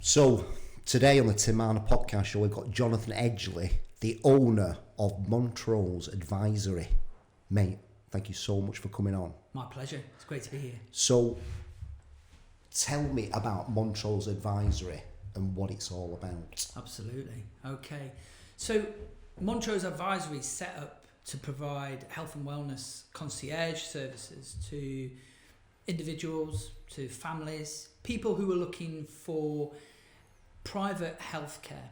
So, today on the Tim Marner podcast show, we've got Jonathan Edgeley, the owner of Montrose Advisory. Mate, thank you so much for coming on. My pleasure. It's great to be here. So, tell me about Montrose Advisory and what it's all about. Absolutely. Okay. So, Montrose Advisory is set up to provide health and wellness concierge services to individuals, to families, people who are looking for private healthcare.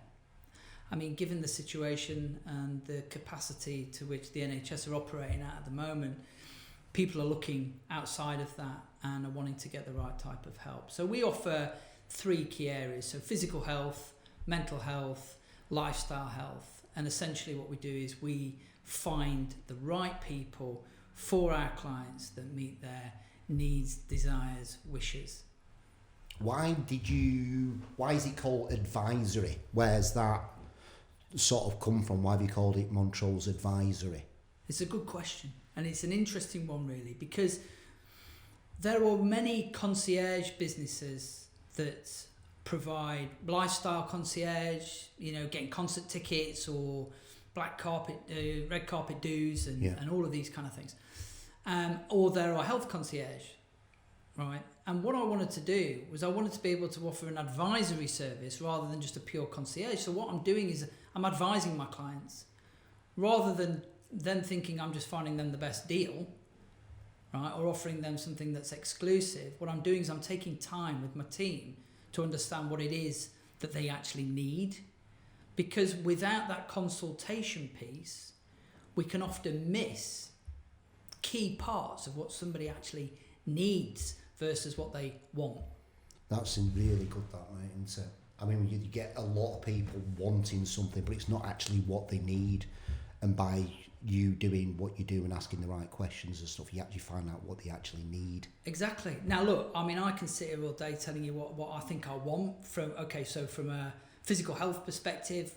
I mean, given the situation and the capacity to which the NHS are operating at the moment, people are looking outside of that and are wanting to get the right type of help. So we offer 3 key areas. So physical health, mental health, lifestyle health. And essentially what we do is we find the right people for our clients that meet their needs, desires, wishes. Why is it called advisory? Where's that sort of come from? Why have you called it Montrose Advisory? It's a good question, and it's an interesting one really, because there are many concierge businesses that provide lifestyle concierge, getting concert tickets or red carpet dues and all of these kind of things. Or there are health concierge, right? And what I wanted to do was I wanted to be able to offer an advisory service rather than just a pure concierge. So what I'm doing is I'm advising my clients rather than them thinking I'm just finding them the best deal, right? Or offering them something that's exclusive. What I'm doing is I'm taking time with my team to understand what it is that they actually need. Because without that consultation piece, we can often miss key parts of what somebody actually needs versus what they want. That's really good, that, mate, isn't it? I mean, you get a lot of people wanting something, but it's not actually what they need. And by you doing what you do and asking the right questions and stuff, you actually find out what they actually need. Exactly. Now, look, I mean, I can sit here all day telling you what I think I want from a physical health perspective,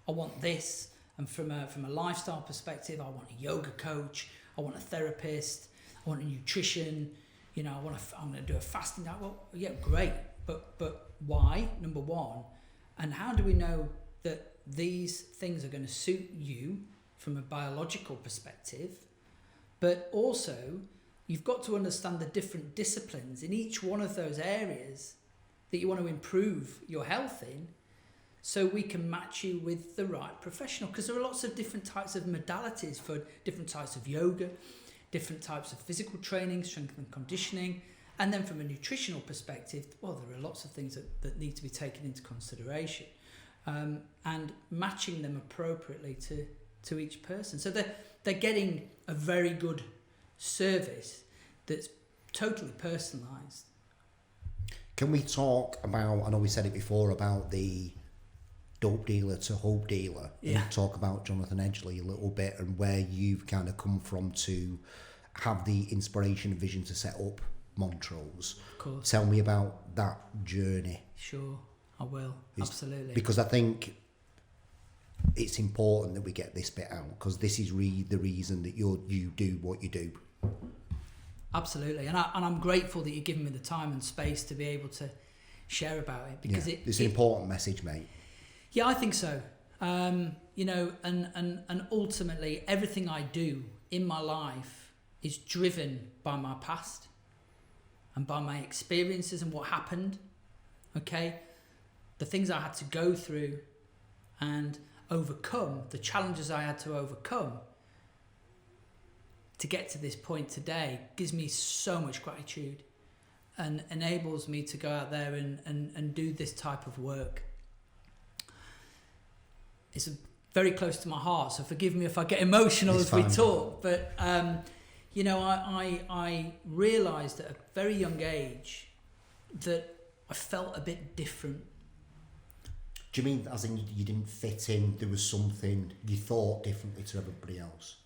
I want this. And from a lifestyle perspective, I want a yoga coach, I want a therapist, I want a nutrition, I'm going to do a fasting diet. Well, yeah, great. But why, number one? And how do we know that these things are going to suit you from a biological perspective? But also, you've got to understand the different disciplines in each one of those areas that you want to improve your health in, so we can match you with the right professional. Because there are lots of different types of modalities for different types of yoga, different types of physical training, strength and conditioning. And then from a nutritional perspective, well, there are lots of things that need to be taken into consideration, and matching them appropriately to each person. So they're getting a very good service that's totally personalised. Can we talk about, I know we said it before, about the dope dealer to hope dealer, and talk about Jonathan Edgeley a little bit and where you've kind of come from to have the inspiration and vision to set up Montrose. Of course. Tell me about that journey. Sure, I will. Absolutely. Because I think it's important that we get this bit out, because this is the reason that you do what you do. Absolutely, and I'm grateful that you're giving me the time and space to be able to share about it, because it's an important message, mate. Yeah, I think so. And ultimately, everything I do in my life is driven by my past and by my experiences and what happened. Okay, the things I had to go through and overcome, the challenges I had to overcome to get to this point today, gives me so much gratitude and enables me to go out there and do this type of work. It's very close to my heart, so forgive me if I get emotional as we talk. But I realised at a very young age that I felt a bit different. Do you mean as in you didn't fit in? There was something you thought differently to everybody else?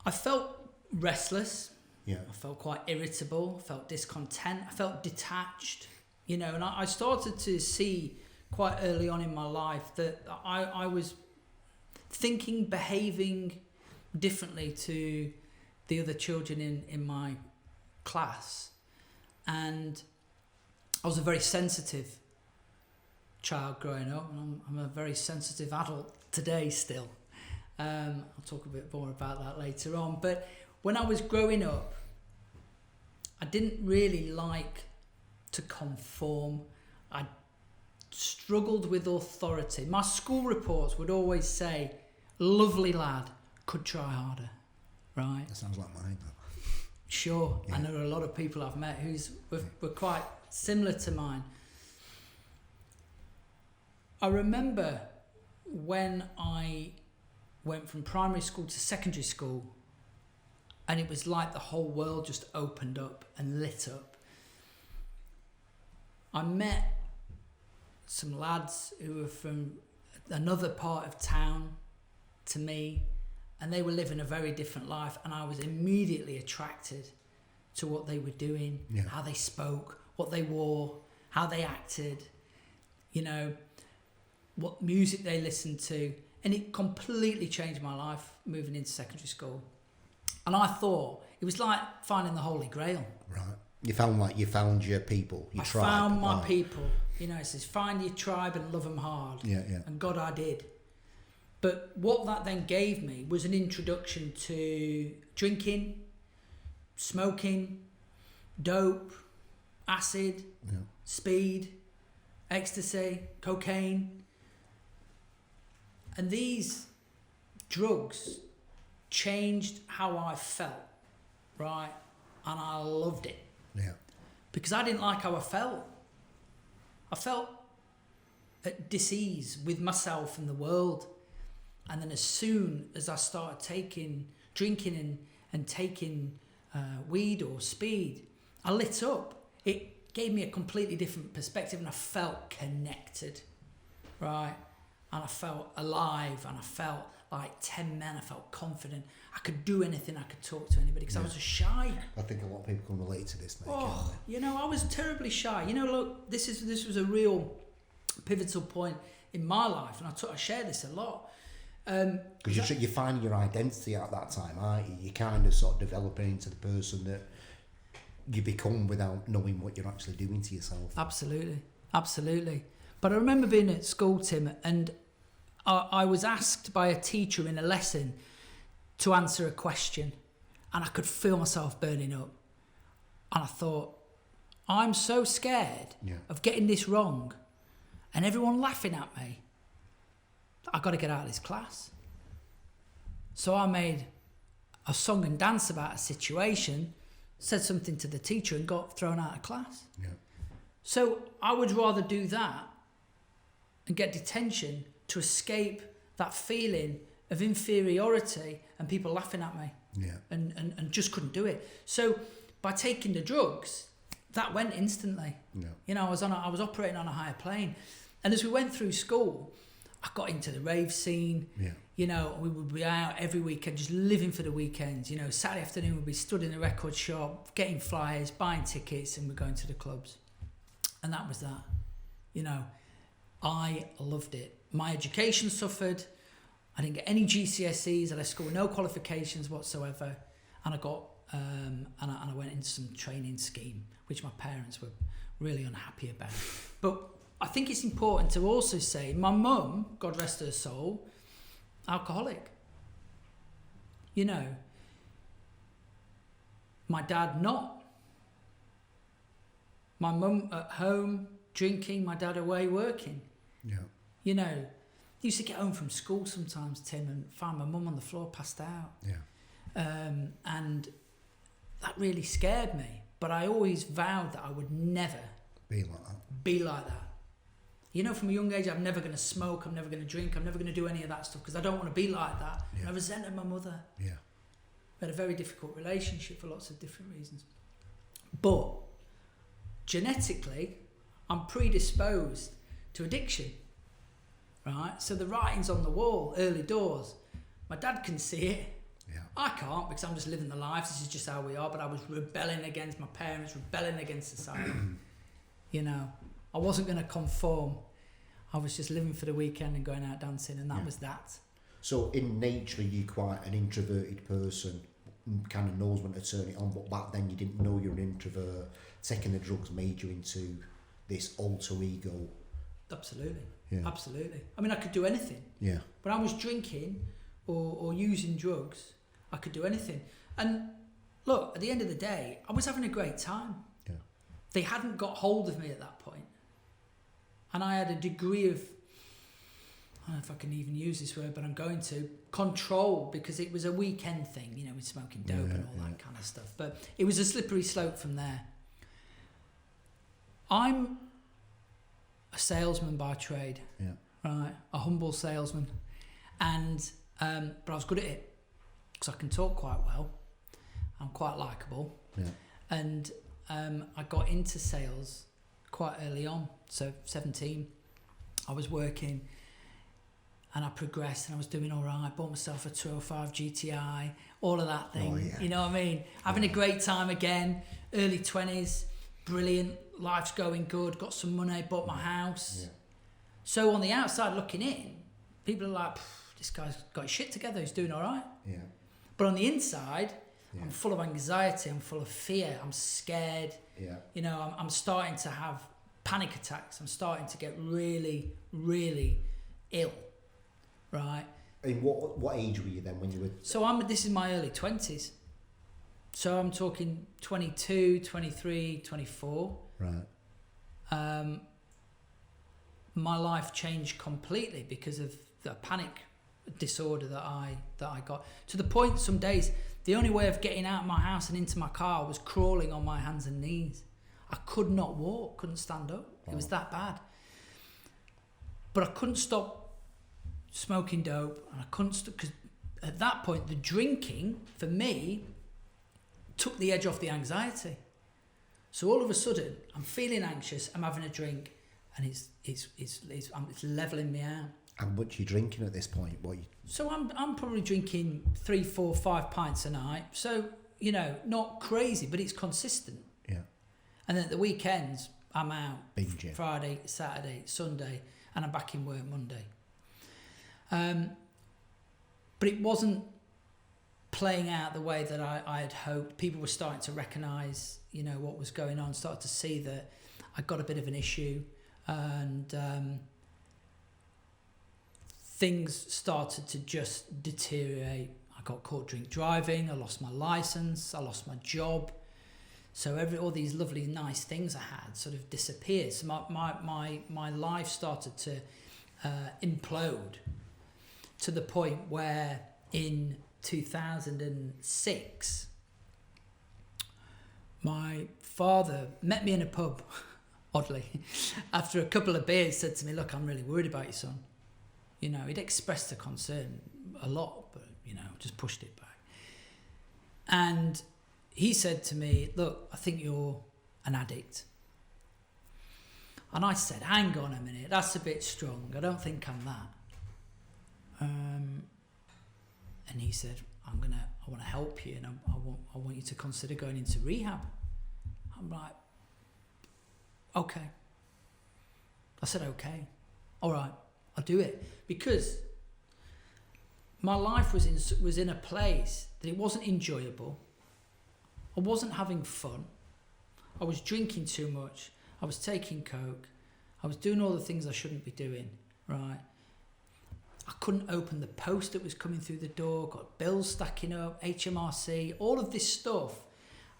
I felt restless. Yeah. I felt quite irritable. I felt discontent. I felt detached. And I started to see quite early on in my life that I was thinking, behaving differently to the other children in my class. And I was a very sensitive child growing up, and I'm a very sensitive adult today still. I'll talk a bit more about that later on. But when I was growing up, I didn't really like to conform. I struggled with authority. My school reports would always say, lovely lad, could try harder, right? That sounds like mine, though. Sure, Yeah. and there are a lot of people I've met were quite similar to mine. I remember when I went from primary school to secondary school, and it was like the whole world just opened up and lit up. I met some lads who were from another part of town to me, and they were living a very different life, and I was immediately attracted to what they were doing, how they spoke, what they wore, how they acted, you know, what music they listened to, and it completely changed my life moving into secondary school. And I thought it was like finding the Holy Grail. Right. You found your people, your tribe. I found my people. You know, it says, find your tribe and love them hard. Yeah. And God, I did. But what that then gave me was an introduction to drinking, smoking, dope, acid, speed, ecstasy, cocaine. And these drugs changed how I felt, right? And I loved it. Yeah. Because I didn't like how I felt. I felt at dis-ease with myself and the world. And then as soon as I started drinking and taking weed or speed, I lit up. It gave me a completely different perspective, and I felt connected, right? And I felt alive, and I felt like 10 men. I felt confident. I could do anything. I could talk to anybody because I was just shy. I think a lot of people can relate to this, mate. Oh, you know, I was terribly shy. You know, look, this was a real pivotal point in my life, and I share this a lot. Because you're finding your identity at that time, aren't you? You're kind of sort of developing into the person that you become without knowing what you're actually doing to yourself. Absolutely. But I remember being at school, Tim, and I was asked by a teacher in a lesson to answer a question, and I could feel myself burning up. And I thought, I'm so scared of getting this wrong and everyone laughing at me. I got to get out of this class. So I made a song and dance about a situation, said something to the teacher, and got thrown out of class. Yeah. So I would rather do that and get detention to escape that feeling of inferiority and people laughing at me. Yeah. And just couldn't do it. So by taking the drugs, that went instantly. Yeah. You know, I was operating on a higher plane. And as we went through school, I got into the rave scene. Yeah. You know, we would be out every weekend, just living for the weekends. You know, Saturday afternoon we'd be stood in the record shop, getting flyers, buying tickets, and we're going to the clubs. And that was that. You know, I loved it. My education suffered. I didn't get any GCSEs. I left school with no qualifications whatsoever. And I got, and I went into some training scheme, which my parents were really unhappy about. But I think it's important to also say, my mum, God rest her soul, alcoholic. You know, my dad not. My mum at home drinking, my dad away working. Yeah. You know, used to get home from school sometimes, Tim, and find my mum on the floor passed out. Yeah. And that really scared me. But I always vowed that I would never Be like that. You know, from a young age, I'm never going to smoke, I'm never going to drink, I'm never going to do any of that stuff because I don't want to be like that. Yeah. And I resented my mother. Yeah. We had a very difficult relationship for lots of different reasons. But genetically, I'm predisposed to addiction, right? So the writing's on the wall, early doors. My dad can see it. Yeah. I can't because I'm just living the life. This is just how we are. But I was rebelling against my parents, rebelling against society. You know, I wasn't going to conform. I was just living for the weekend and going out dancing, and that was that. So in nature, you're quite an introverted person, kind of knows when to turn it on, but back then you didn't know you're an introvert. Taking the drugs made you into this alter ego Absolutely. Yeah. Absolutely. I mean, I could do anything. Yeah. When I was drinking or using drugs, I could do anything. And look, at the end of the day, I was having a great time. Yeah. They hadn't got hold of me at that point. And I had a degree of, I don't know if I can even use this word, but I'm going to, control, because it was a weekend thing, you know, with smoking dope and all that kind of stuff. But it was a slippery slope from there. I'm a salesman by trade, right? A humble salesman. And, but I was good at it because I can talk quite well. I'm quite likeable. Yeah. And I got into sales quite early on. So 17, I was working and I progressed and I was doing all right. Bought myself a 205 GTI, all of that thing. Oh, yeah. You know what I mean? Having a great time again, early 20s, brilliant. Life's going good, got some money, bought my house. Yeah. So on the outside looking in, people are like, this guy's got his shit together, he's doing all right. Yeah. But on the inside, I'm full of anxiety, I'm full of fear, I'm scared. Yeah. You know, I'm starting to have panic attacks. I'm starting to get really, really ill, right? And what age were you then when you were... So this is my early 20s. So I'm talking 22, 23, 24. Right. My life changed completely because of the panic disorder that I got. To the point, some days, the only way of getting out of my house and into my car was crawling on my hands and knees. I could not walk, couldn't stand up. It was that bad. But I couldn't stop smoking dope, and I couldn't stop, because at that point, the drinking, for me, took the edge off the anxiety. So all of a sudden, I'm feeling anxious, I'm having a drink, and it's leveling me out. And what are you drinking at this point? So I'm probably drinking 3, 4, 5 pints a night. So, you know, not crazy, but it's consistent. Yeah. And then at the weekends, I'm out. Binging. Friday, Saturday, Sunday, and I'm back in work Monday. But it wasn't playing out the way that I had hoped. People were starting to recognise, you know, what was going on, started to see that I got a bit of an issue, and things started to just deteriorate. I got caught drink driving, I lost my licence, I lost my job. So all these lovely, nice things I had sort of disappeared. So my life started to implode to the point where in 2006, my father met me in a pub, oddly, after a couple of beers, said to me, look, I'm really worried about your son. You know, he'd expressed a concern a lot, but, you know, just pushed it back. And he said to me, look, I think you're an addict. And I said, hang on a minute, that's a bit strong. I don't think I'm that. And he said, I want to help you, and I want you to consider going into rehab. I'm like, okay. I said, okay, all right, I'll do it. Because my life was in a place that it wasn't enjoyable. I wasn't having fun. I was drinking too much. I was taking coke. I was doing all the things I shouldn't be doing, right? I couldn't open the post that was coming through the door, got bills stacking up, HMRC, all of this stuff.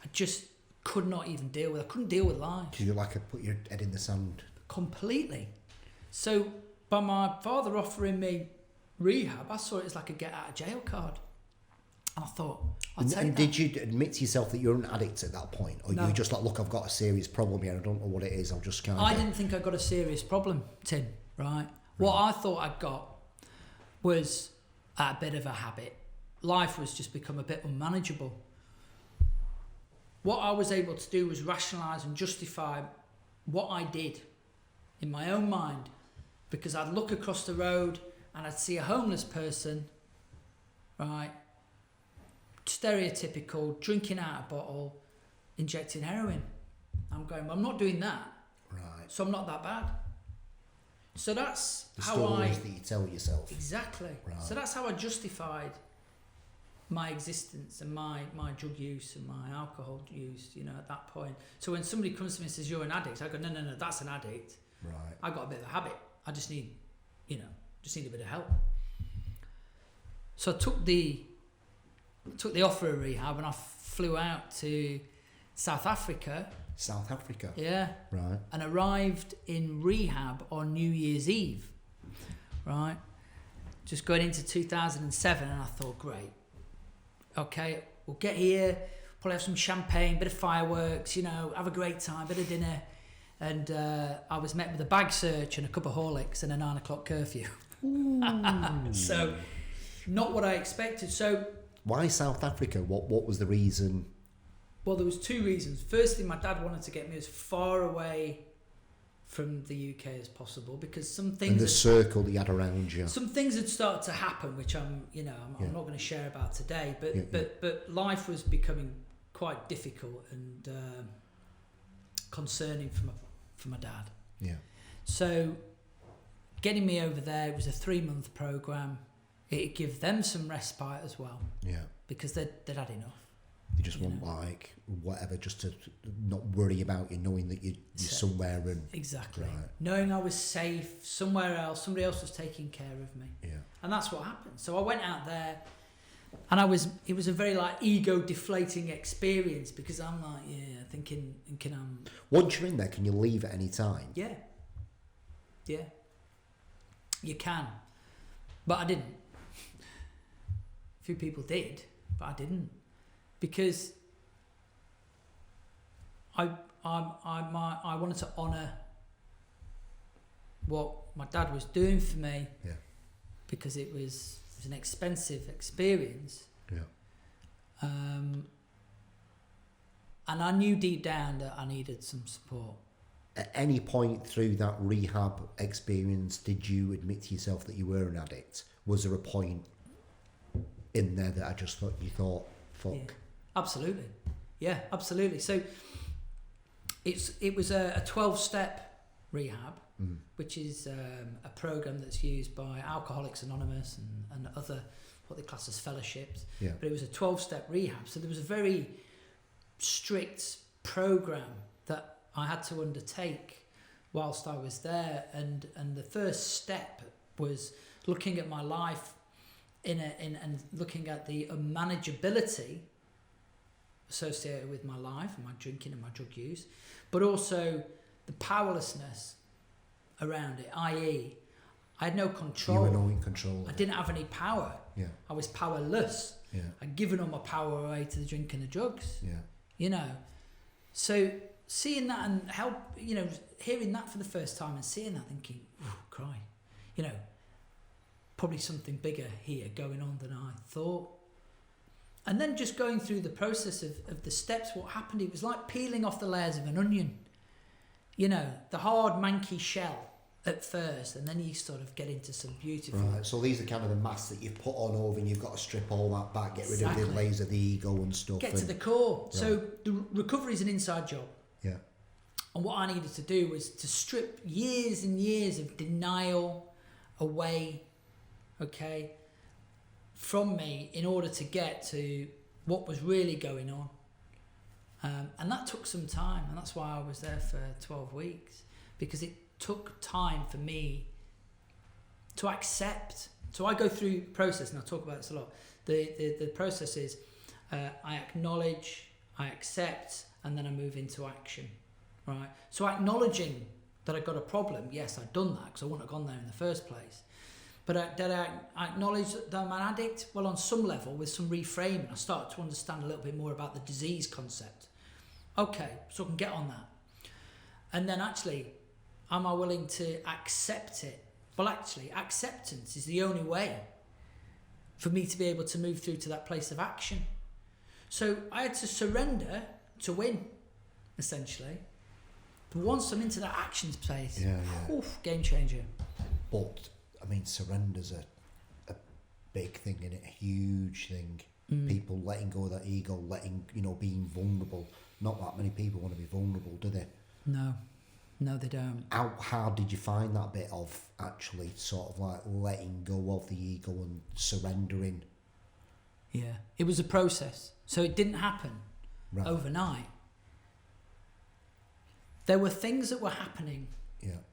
I just could not even deal with. I couldn't deal with life. Did you put your head in the sand? Completely. So by my father offering me rehab, I saw it as like a get out of jail card. And I thought, I'll take that. Did you admit to yourself that you're an addict at that point? Or you were just like, look, I've got a serious problem here, I don't know what it is, I'll just kind of... I didn't think I got a serious problem, Tim, right? What I thought I'd got was a bit of a habit. Life was just become a bit unmanageable. What I was able to do was rationalise and justify what I did in my own mind, because I'd look across the road and I'd see a homeless person, right, stereotypical, drinking out a bottle, injecting heroin. I'm going, well, I'm not doing that, right? So I'm not that bad. So that's the how stories that you tell yourself. Exactly. Right. So that's how I justified my existence and my drug use and my alcohol use, you know, at that point. So when somebody comes to me and says, you're an addict, I go, no, that's an addict. Right. I got a bit of a habit. I just need a bit of help. So I took the offer of rehab and I flew out to South Africa. South Africa? Yeah. Right. And arrived in rehab on New Year's Eve. Right. Just going into 2007, and I thought, great. Okay, we'll get here, probably have some champagne, bit of fireworks, have a great time, bit of dinner. And I was met with a bag search and a cup of Horlicks and a 9 o'clock curfew. So, not what I expected. So, why South Africa? What was the reason? Well, there was two reasons. Firstly, my dad wanted to get me as far away from the UK as possible, because some things and the circle that you had around you. Some things had started to happen, which I'm not going to share about today. But life was becoming quite difficult and concerning for my dad. Yeah. So getting me over there, it was a 3-month program. It'd give them some respite as well. Yeah. Because they'd had enough. You just want like whatever, just to not worry about you, knowing that you're somewhere and exactly right. Knowing I was safe somewhere else, somebody else was taking care of me. Yeah. And that's what happened. So I went out there, and it was a very like ego deflating experience, because I'm like thinking I'm. Once you're in there, can you leave at any time? Yeah. You can, but I didn't. A few people did, but I didn't. Because I wanted to honour what my dad was doing for me. Yeah. Because it was an expensive experience. Yeah. And I knew deep down that I needed some support. At any point through that rehab experience, did you admit to yourself that you were an addict? Was there a point in there that you thought, fuck? Yeah. Absolutely. Yeah, absolutely. So it was a 12-step rehab, which is a program that's used by Alcoholics Anonymous and other what they class as fellowships. Yeah. But it was a 12-step rehab. So there was a very strict program that I had to undertake whilst I was there. And the first step was looking at my life and looking at the unmanageability associated with my life and my drinking and my drug use, but also the powerlessness around it, i.e. I had no control. You were not in control. I didn't have any power. Yeah. I was powerless. Yeah. I'd given all my power away to the drink and the drugs. Yeah. So seeing that and hearing that for the first time and seeing that, thinking, oh, cry, probably something bigger here going on than I thought. And then just going through the process of the steps, what happened, it was like peeling off the layers of an onion. The hard, manky shell at first, and then you sort of get into some beautiful... Right, so these are kind of the masks that you've put on over, and you've got to strip all that back, get rid of the layers of the ego and stuff. Get to the core. Right. So the recovery is an inside job. Yeah. And what I needed to do was to strip years and years of denial away, okay, from me in order to get to what was really going on. And that took some time, and that's why I was there for 12 weeks, because it took time for me to accept. So I go through the process, and I talk about this a lot. The process is I acknowledge, I accept, and then I move into action, right? So acknowledging that I got a problem, yes, I'd done that because I wouldn't have gone there in the first place. But did I acknowledge that I'm an addict? Well, on some level, with some reframing, I started to understand a little bit more about the disease concept. Okay, so I can get on that. And then actually, am I willing to accept it? Well, actually, acceptance is the only way for me to be able to move through to that place of action. So I had to surrender to win, essentially. But once I'm into that action space, oof, game changer. But I mean, surrender's a big thing, and a huge thing. People letting go of that ego, being vulnerable. Not that many people want to be vulnerable, do they? No, they don't. How hard did you find that bit of actually sort of like letting go of the ego and surrendering? Yeah, it was a process. So it didn't happen overnight. There were things that were happening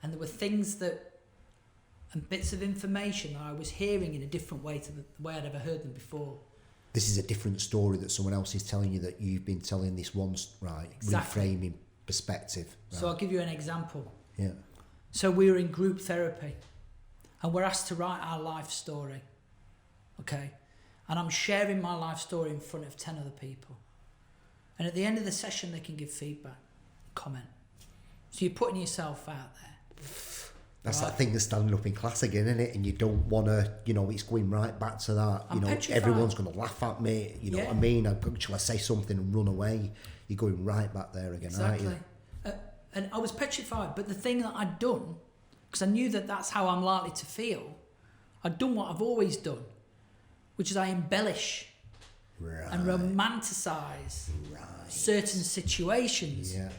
And there were things and bits of information that I was hearing in a different way to the way I'd ever heard them before. This is a different story that someone else is telling you that you've been telling this once, right? Exactly. Reframing perspective. Right? So I'll give you an example. Yeah. So we were in group therapy and we're asked to write our life story. Okay? And I'm sharing my life story in front of 10 other people. And at the end of the session, they can give feedback, comment. So you're putting yourself out there. That's that thing that's standing up in class again, isn't it? And you don't want to, it's going right back to that. I'm petrified. Everyone's going to laugh at me. You know what I mean? Shall I say something and run away? You're going right back there again, exactly. aren't you? And I was petrified. But the thing that I'd done, because I knew that that's how I'm likely to feel, I'd done what I've always done, which is I embellish and romanticise certain situations. Yeah.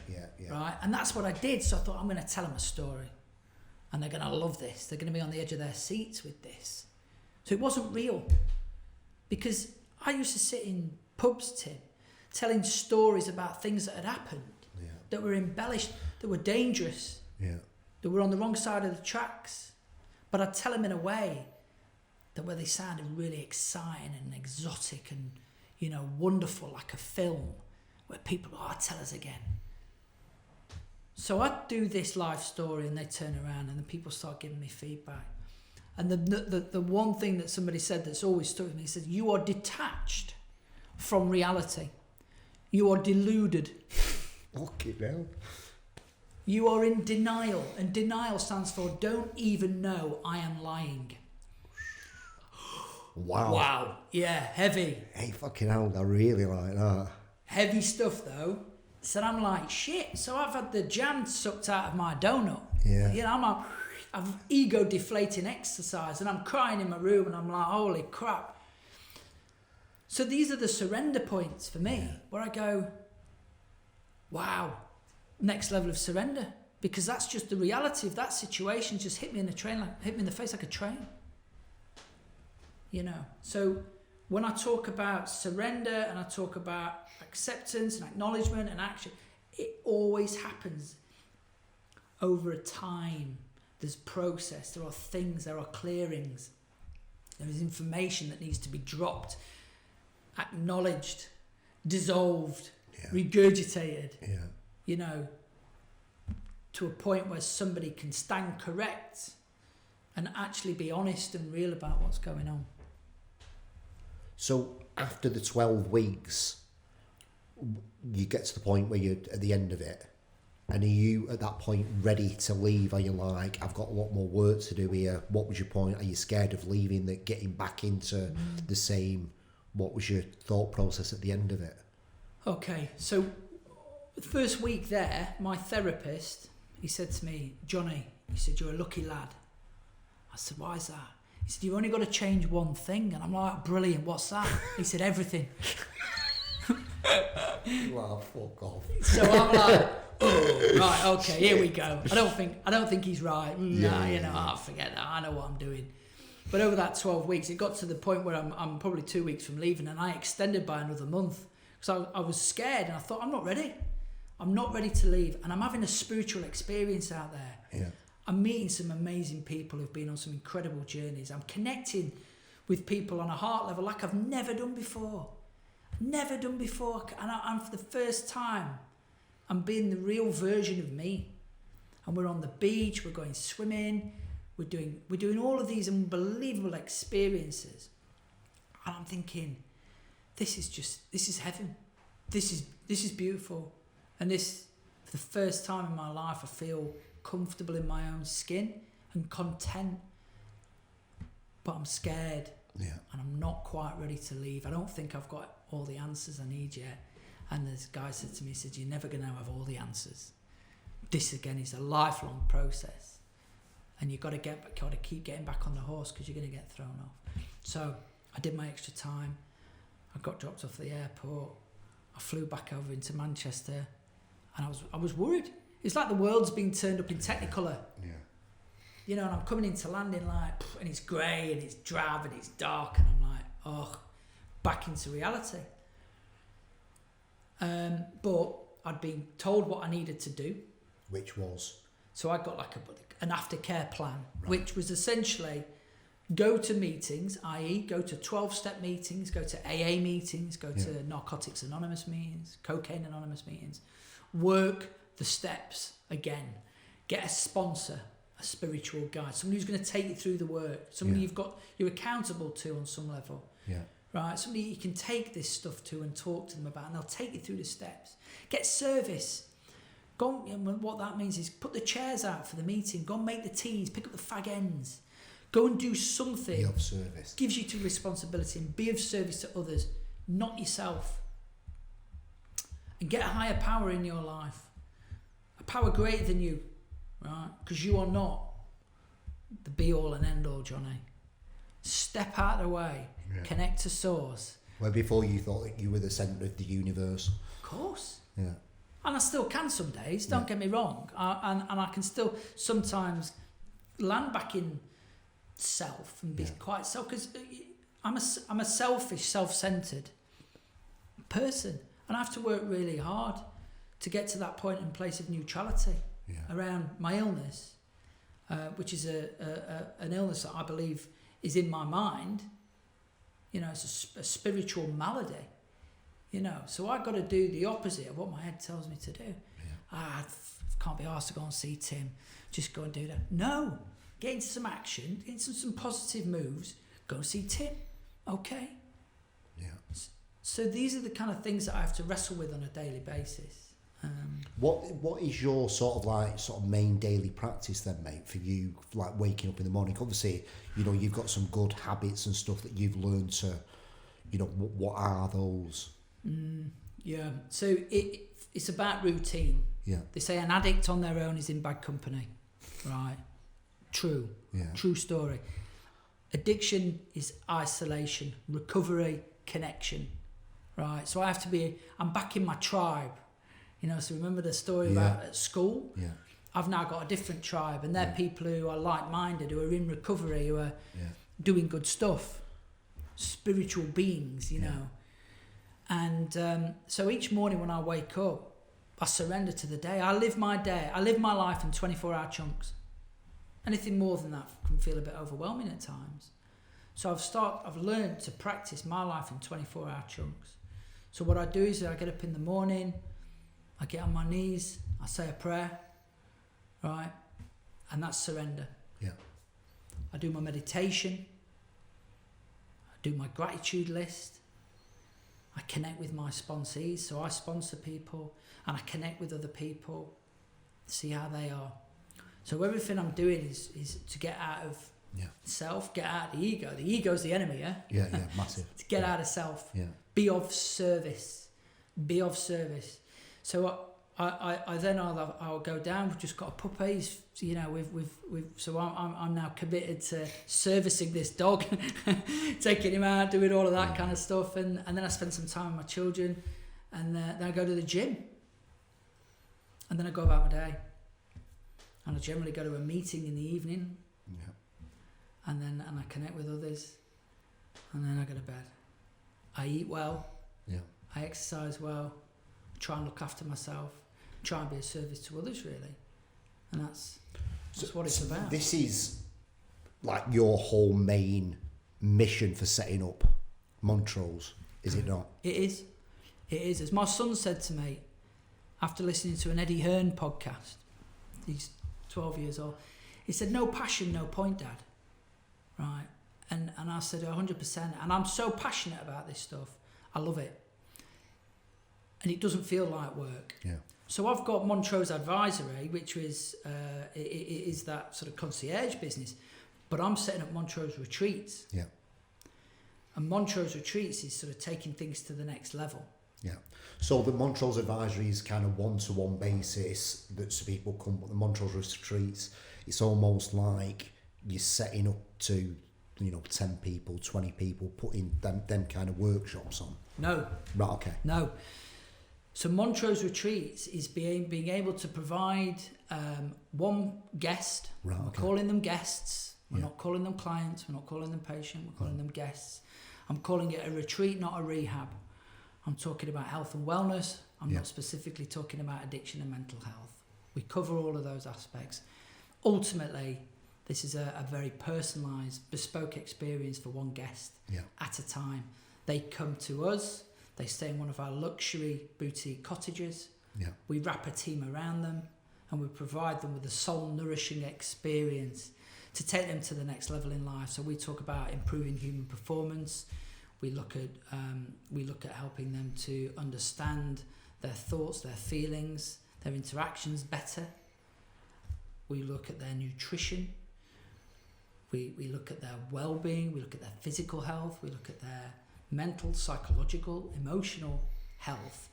Right? And that's what I did. So I thought, I'm going to tell them a story. And they're going to love this. They're going to be on the edge of their seats with this. So it wasn't real. Because I used to sit in pubs, Tim, telling stories about things that had happened, that were embellished, that were dangerous, that were on the wrong side of the tracks. But I'd tell them in a way that where they sounded really exciting and exotic and, wonderful, like a film, where people, tell us again. So I'd do this life story and they turn around and then people start giving me feedback. And the one thing that somebody said that's always stuck with me, he said, you are detached from reality. You are deluded. Fucking hell. You are in denial. And denial stands for don't even know I am lying. Wow. Yeah, heavy. Hey, fucking hell, I really like that. Heavy stuff though. So I'm like, shit. So I've had the jam sucked out of my donut. Yeah. I've ego deflating exercise and I'm crying in my room and I'm like, holy crap. So these are the surrender points for me where I go, wow, next level of surrender. Because that's just the reality of that situation. Just hit me in the face like a train. So when I talk about surrender and I talk about acceptance and acknowledgement and action, it always happens over a time. There's process, there are things, there are clearings, there is information that needs to be dropped, acknowledged, dissolved, regurgitated, to a point where somebody can stand correct and actually be honest and real about what's going on. So after the 12 weeks, you get to the point where you're at the end of it, and are you at that point ready to leave? Are you like, I've got a lot more work to do here? What was your point? Are you scared of leaving, that getting back into the same? What was your thought process at the end of it? Okay, so the first week there, my therapist, he said to me, Johnny, he said, you're a lucky lad. I said, why is that? He said, you've only got to change one thing. And I'm like, brilliant, what's that? He said, everything. Well, fuck off. So I'm like, oh, right, okay, here we go. I don't think he's right. I'll forget that. I know what I'm doing. But over that 12 weeks, it got to the point where I'm probably 2 weeks from leaving, and I extended by another month. So I was scared, and I thought, I'm not ready. I'm not ready to leave. And I'm having a spiritual experience out there. Yeah. I'm meeting some amazing people who've been on some incredible journeys. I'm connecting with people on a heart level like I've never done before. Never done before. And for the first time, I'm being the real version of me. And we're on the beach, we're going swimming, we're doing all of these unbelievable experiences. And I'm thinking, this is heaven. This is beautiful. And this, for the first time in my life, I feel comfortable in my own skin and content. But I'm scared. Yeah. And I'm not quite ready to leave. I don't think I've got all the answers I need yet. And this guy said to me, he said, you're never going to have all the answers. This again is a lifelong process. And you've got to keep getting back on the horse because you're going to get thrown off. So I did my extra time. I got dropped off the airport. I flew back over into Manchester. And I was worried. It's like the world's been turned up in Technicolor. Yeah. And I'm coming into landing and it's grey and it's drab and it's dark, and I'm like, back into reality. But I'd been told what I needed to do. Which was? So I got like an aftercare plan, which was essentially go to meetings, i.e. go to 12-step meetings, go to AA meetings, go to Narcotics Anonymous meetings, Cocaine Anonymous meetings, work the steps again, get a sponsor, a spiritual guide, somebody who's going to take you through the work, somebody you're accountable to on some level, right? Somebody you can take this stuff to and talk to them about, and they'll take you through the steps. Get service. Go, and what that means is put the chairs out for the meeting, go and make the teas, pick up the fag ends, go and do something. Be of service. Gives you to responsibility, and be of service to others, not yourself. And get a higher power in your life, a power greater than you, right? Because you are not the be all and end all, Johnny. Step out of the way, connect to source. Where before you thought that you were the centre of the universe. Of course. Yeah. And I still can some days, don't get me wrong. And I can still sometimes land back in self and be quite self, because I'm a selfish, self-centred person, and I have to work really hard to get to that point and place of neutrality around my illness, which is an illness that I believe is in my mind. You know, it's a spiritual malady. You know, so I've got to do the opposite of what my head tells me to do. I can't be asked to go and see Tim. Just go and do that. No, get into some action, get into some positive moves. Go and see Tim. Okay. Yeah. So these are the kind of things that I have to wrestle with on a daily basis. What is your sort of main daily practice then, mate, for you, like waking up in the morning? Obviously, you know, you've got some good habits and stuff that you've learned to, you know, what are those? So it's about routine. Yeah. They say an addict on their own is in bad company, right? True. Yeah. True story. Addiction is isolation, recovery, connection, right? So I'm back in my tribe, you know. So remember the story about at school? Yeah. I've now got a different tribe, and they're people who are like-minded, who are in recovery, who are doing good stuff, spiritual beings, you know. And so each morning when I wake up, I surrender to the day. I live my life in 24-hour chunks. Anything more than that can feel a bit overwhelming at times. So I've learned to practice my life in 24-hour chunks. So what I do is I get up in the morning, I get on my knees, I say a prayer, right? And that's surrender. Yeah. I do my meditation, I do my gratitude list, I connect with my sponsees, so I sponsor people, and I connect with other people, see how they are. So everything I'm doing is to get out of self, get out of the ego. The ego's the enemy, yeah? Yeah, massive. To get out of self. Yeah. Be of service. Be of service. So I'll go down. We've just got a puppy. You know, so I'm now committed to servicing this dog, taking him out, doing all of that kind of stuff, and then I spend some time with my children, and then I go to the gym, and then I go about my day, and I generally go to a meeting in the evening, and I connect with others, and then I go to bed. I eat well, I exercise well, try and look after myself, try and be of service to others, really. And that's what it's about. This is like your whole main mission for setting up Montrose, is it not? It is. It is. As my son said to me after listening to an Eddie Hearn podcast, he's 12 years old, he said, "No passion, no point, Dad." Right? And I said, 100%. And I'm so passionate about this stuff. I love it. And it doesn't feel like work. Yeah. So I've got Montrose Advisory, which is that sort of concierge business, but I'm setting up Montrose Retreats. Yeah. And Montrose Retreats is sort of taking things to the next level. Yeah. So the Montrose Advisory is kind of one-to-one basis that so people come, but the Montrose Retreats, it's almost like you're setting up to, 10 people, 20 people, putting them kind of workshops on. No. Right, okay. No. So Montrose Retreats is being able to provide one guest. Right, okay. We're calling them guests. We're not calling them clients. We're not calling them patients. We're calling them guests. I'm calling it a retreat, not a rehab. I'm talking about health and wellness. I'm not specifically talking about addiction and mental health. We cover all of those aspects. Ultimately, this is a very personalised, bespoke experience for one guest at a time. They come to us, they stay in one of our luxury boutique cottages. We wrap a team around them, and we provide them with a soul nourishing experience to take them to the next level in life. So we talk about improving human performance. We look at helping them to understand their thoughts, their feelings, their interactions better. We look at their nutrition. We look at their well-being. We look at their physical health. We look at their mental, psychological, emotional health.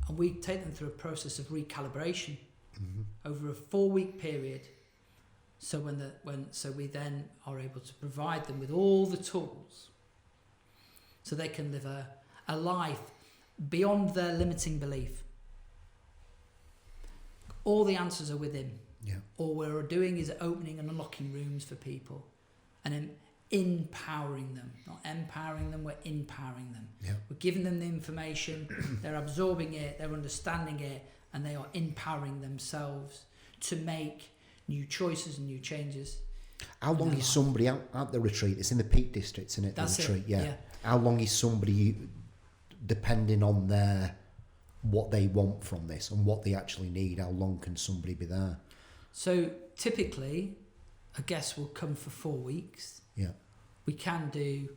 And we take them through a process of recalibration over a 4-week period. So we then are able to provide them with all the tools so they can live a life beyond their limiting belief. All the answers are within. All we're doing is opening and unlocking rooms for people and empowering them. Not empowering them, we're empowering them. We're giving them the information, they're absorbing it, they're understanding it, and they are empowering themselves to make new choices and new changes. How long is somebody at the retreat? It's in the Peak District, isn't it? That's the retreat, it. How long is somebody, depending on what they want from this and what they actually need, how long can somebody be there? So typically, a guest will come for 4 weeks. We can do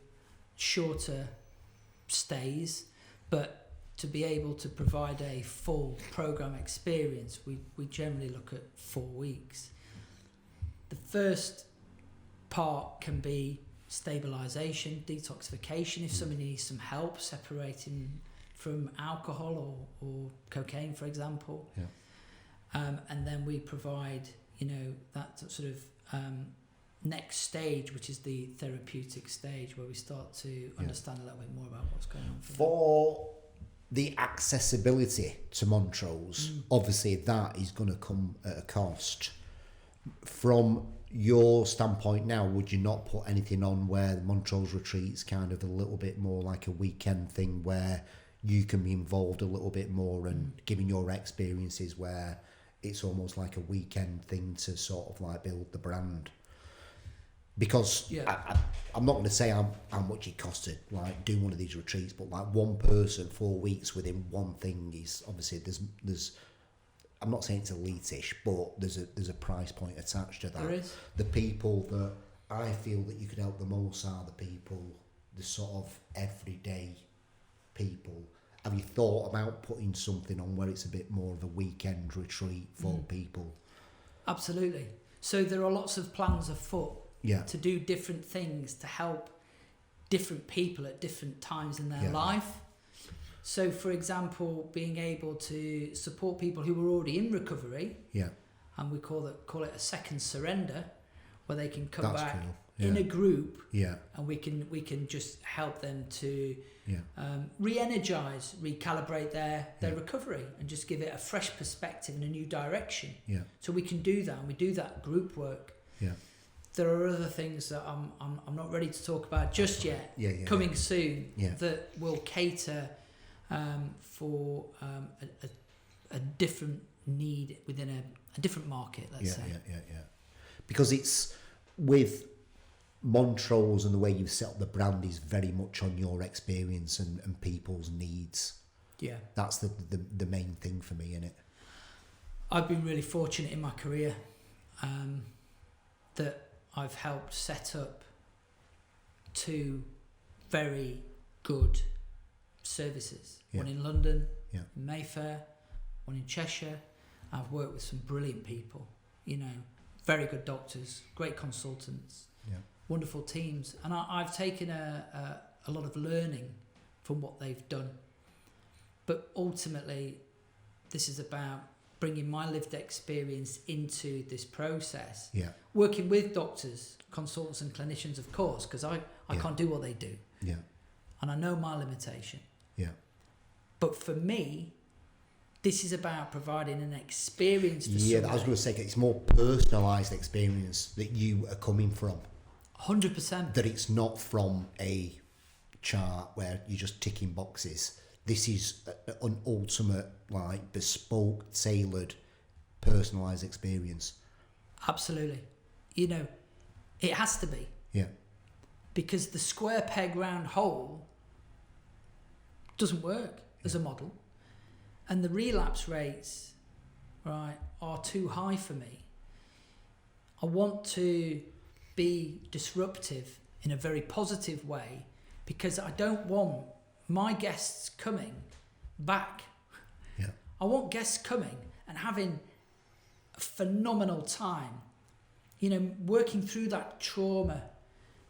shorter stays, but to be able to provide a full program experience, we generally look at 4 weeks. The first part can be stabilisation, detoxification, if somebody needs some help separating from alcohol or cocaine, for example. And then we provide, that sort of next stage, which is the therapeutic stage, where we start to understand a little bit more about what's going on. For the accessibility to Montrose, obviously that is going to come at a cost. From your standpoint now, would you not put anything on where the Montrose retreat's kind of a little bit more like a weekend thing where you can be involved a little bit more and giving your experiences, where it's almost like a weekend thing to sort of like build the brand? Because I'm not going to say how much it costed, like, do one of these retreats, but like one person, 4 weeks within one thing is obviously there's I'm not saying it's elitish, but there's a price point attached to that. There is. The people that I feel that you could help the most are the people, the sort of everyday people. Have you thought about putting something on where it's a bit more of a weekend retreat for people? Absolutely. So there are lots of plans afoot to do different things to help different people at different times in their life. So, for example, being able to support people who are already in recovery, and we call it a second surrender, where they can come back in a group, and we can just help them to re-energize, recalibrate their recovery, and just give it a fresh perspective and a new direction. So we can do that, and we do that group work. There are other things that I'm not ready to talk about just yet, coming soon, that will cater for a different need within a different market, let's say. Because it's with Montrose, and the way you've set up the brand is very much on your experience and people's needs. That's the main thing for me, innit? I've been really fortunate in my career that I've helped set up 2 very good services. One in London, in Mayfair, one in Cheshire. I've worked with some brilliant people, very good doctors, great consultants, wonderful teams. And I've taken a lot of learning from what they've done. But ultimately, this is about bringing my lived experience into this process. Working with doctors, consultants and clinicians, of course, because I can't do what they do. And I know my limitation. But for me, this is about providing an experience for somebody. I was going to say, it's more personalised experience that you are coming from. 100%. That it's not from a chart where you're just ticking boxes. This is an ultimate, like, bespoke, tailored, personalised experience. Absolutely. You know, it has to be. Yeah. Because the square peg round hole doesn't work as a model. And the relapse rates, right, are too high for me. I want to be disruptive in a very positive way because I don't want my guests coming back. Yeah. I want guests coming and having a phenomenal time, you know, working through that trauma,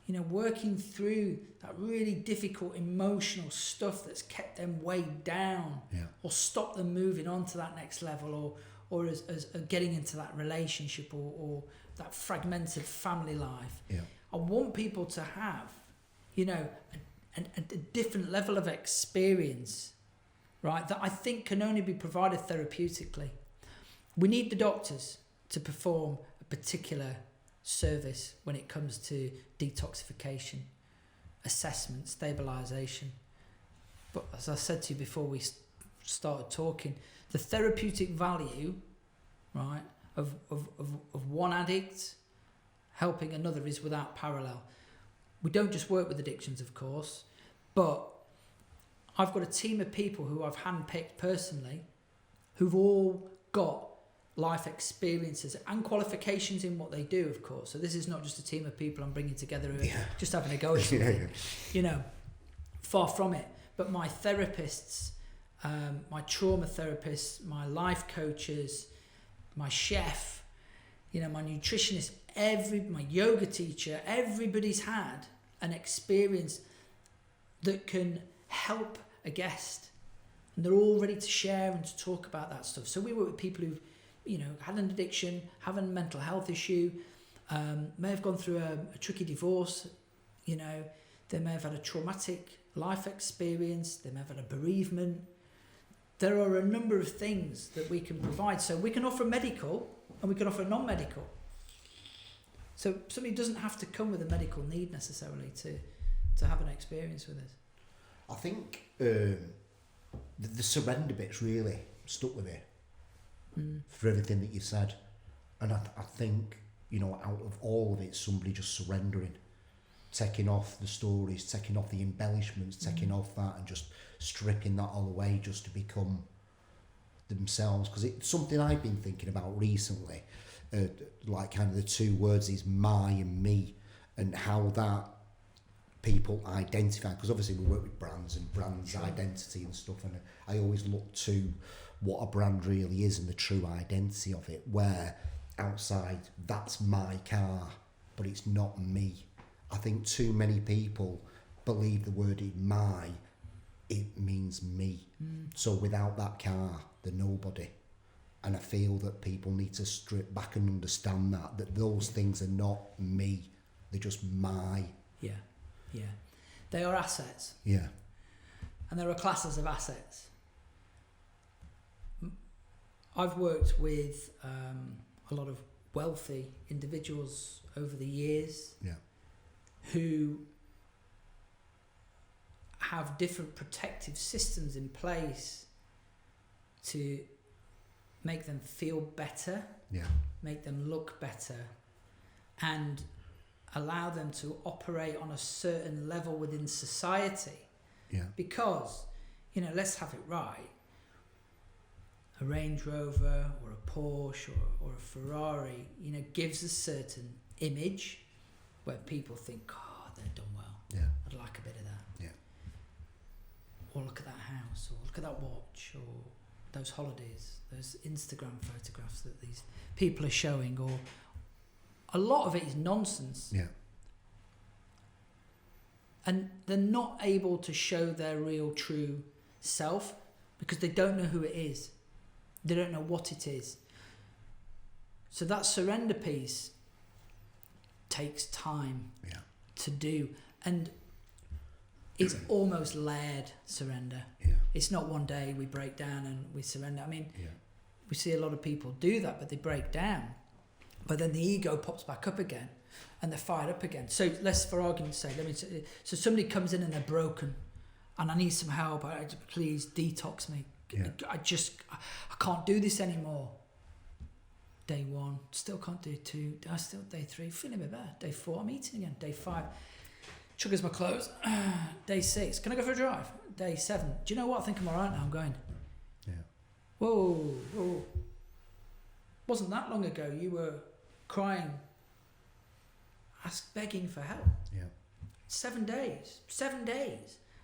you know, working through that really difficult emotional stuff that's kept them weighed down, or stop them moving on to that next level, or as getting into that relationship or that fragmented family life. Yeah. I want people to have, you know, a different level of experience, right, that I think can only be provided therapeutically. We need the doctors to perform a particular service when it comes to detoxification, assessment, stabilisation. But as I said to you before we started talking, the therapeutic value, right, of one addict helping another is without parallel. We don't just work with addictions, of course, but I've got a team of people who I've handpicked personally who've all got life experiences and qualifications in what they do, of course. So this is not just a team of people I'm bringing together who are just having a go at something. You know, far from it. But my therapists, my trauma therapists, my life coaches, my chef, you know, my nutritionist, my yoga teacher, everybody's had an experience that can help a guest. And they're all ready to share and to talk about that stuff. So we work with people who've, you know, had an addiction, have a mental health issue, may have gone through a tricky divorce, you know, they may have had a traumatic life experience, they may have had a bereavement. There are a number of things that we can provide. So we can offer medical and we can offer non-medical. So somebody doesn't have to come with a medical need necessarily to have an experience with us. I think the surrender bit's really stuck with me for everything that you said. And I think, you know, out of all of it, somebody just surrendering, taking off the stories, taking off the embellishments, taking off that and just stripping that all away just to become themselves. Because it's something I've been thinking about recently, like kind of the two words is my and me, and how that people identify, because obviously we work with brands and brands identity and stuff, and I always look to what a brand really is and the true identity of it, where outside that's my car but it's not me. I think too many people believe the word my, it means me. So without that car they're nobody, and I feel that people need to strip back and understand that those things are not me, they're just my. Yeah, they are assets. Yeah. And there are classes of assets. I've worked with a lot of wealthy individuals over the years who have different protective systems in place to make them feel better, make them look better, and allow them to operate on a certain level within society. Because, you know, let's have it right, a Range Rover or a Porsche or a Ferrari, you know, gives a certain image where people think, oh, they've done well. I'd like a bit of that. Or look at that house, or look at that watch, or those holidays, those Instagram photographs that these people are showing, or a lot of it is nonsense. And they're not able to show their real true self because they don't know who it is. They don't know what it is. So that surrender piece takes time to do. And it's almost layered surrender. It's not one day we break down and we surrender. I mean, we see a lot of people do that, but they break down. But then the ego pops back up again and they're fired up again. So let's, for argument's sake, so somebody comes in and they're broken and I need some help. Please detox me. I can't do this anymore. Day 1, still can't do 2. I still day 3, feeling a bit better. Day 4, I'm eating again. Day 5, chuggers my clothes. Day 6, can I go for a drive? Day 7, do you know what? I think I'm all right now. I'm going. Yeah. Whoa. Wasn't that long ago you were crying, begging for help. Yeah. 7 days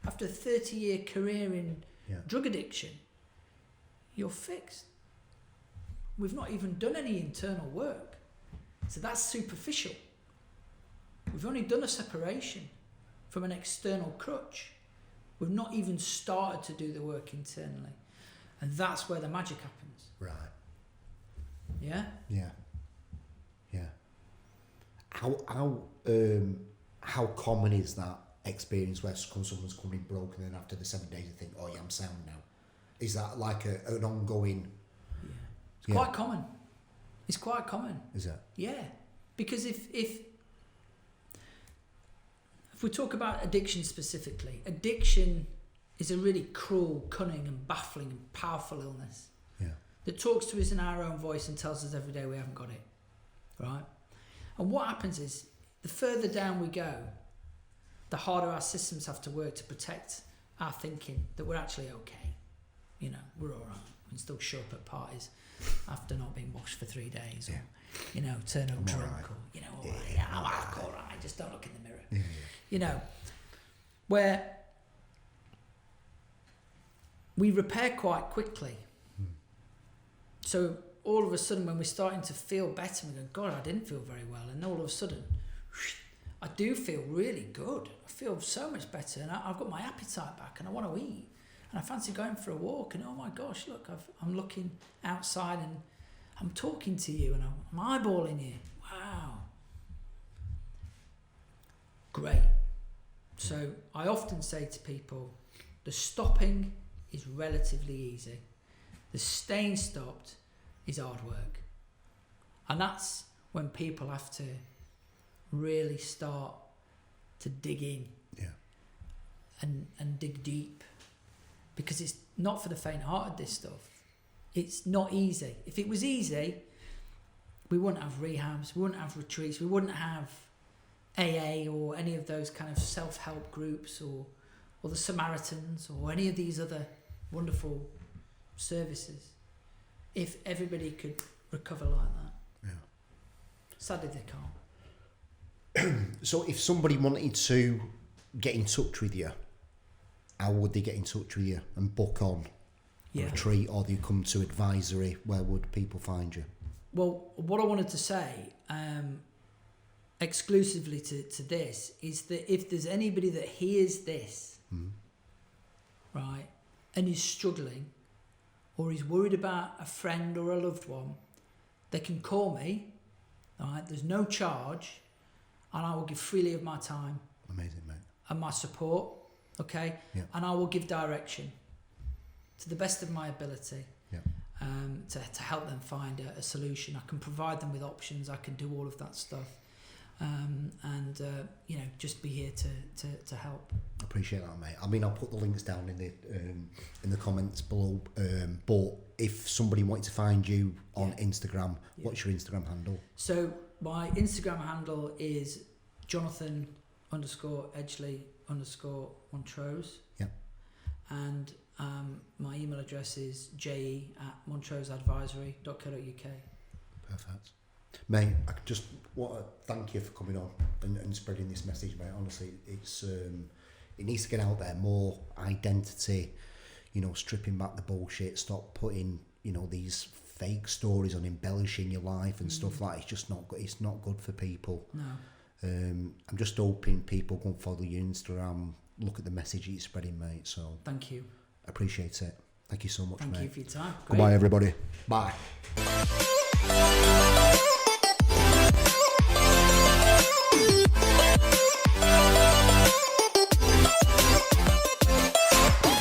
after a 30-year career in drug addiction, you're fixed. We've not even done any internal work, so that's superficial. We've only done a separation from an external crutch. We've not even started to do the work internally, and that's where the magic happens. Right. Yeah. How common is that experience where someone's coming broken and after the 7 days you think, oh yeah, I'm sound now? Is that like an ongoing? It's quite common. It's quite common. Is it? Yeah, because if we talk about addiction specifically, addiction is a really cruel, cunning and baffling and powerful illness that talks to us in our own voice and tells us every day we haven't got it, right? And what happens is, the further down we go, the harder our systems have to work to protect our thinking that we're actually okay. You know, we're all right. We can still show up at parties after not being washed for 3 days, or, you know, turn up drunk, right. Or, you know, all right, I'm all right, just don't look in the mirror. Yeah. You know, where we repair quite quickly. So all of a sudden, when we're starting to feel better, we go, God, I didn't feel very well. And all of a sudden, I do feel really good. I feel so much better. And I've got my appetite back and I want to eat. And I fancy going for a walk. And oh my gosh, look, I'm looking outside and I'm talking to you and I'm eyeballing you. Wow. Great. So I often say to people, the stopping is relatively easy. The staying stopped is hard work. And that's when people have to really start to dig in and dig deep. Because it's not for the faint-hearted, this stuff. It's not easy. If it was easy, we wouldn't have rehabs, we wouldn't have retreats, we wouldn't have AA or any of those kind of self-help groups or the Samaritans or any of these other wonderful services, if everybody could recover like that. Yeah. Sadly, they can't. So if somebody wanted to get in touch with you, how would they get in touch with you and book on a retreat, or they come to advisory? Where would people find you? Well, what I wanted to say exclusively to this is that if there's anybody that hears this, right, and is struggling, or is worried about a friend or a loved one, they can call me, right? There's no charge, and I will give freely of my time. Amazing, mate. And my support, okay? Yeah. And I will give direction to the best of my ability to help them find a solution. I can provide them with options. I can do all of that stuff. You know, just be here to help. I appreciate that, mate. I mean, I'll put the links down in the comments below. But if somebody wanted to find you on Instagram, what's your Instagram handle? So my Instagram handle is Jonathan_Edgeley_Montrose. Yeah. And my email address is je@montroseadvisory.co.uk. Perfect. Mate, I just want to thank you for coming on and spreading this message, mate. Honestly, it's it needs to get out there. More identity, you know, stripping back the bullshit, stop putting, you know, these fake stories on embellishing your life and stuff like that. It's just not good. It's not good for people. No. I'm just hoping people go and follow your Instagram, look at the message you're spreading, mate. So thank you. Appreciate it. Thank you so much, mate. Thank you for your time. Goodbye, everybody. Bye.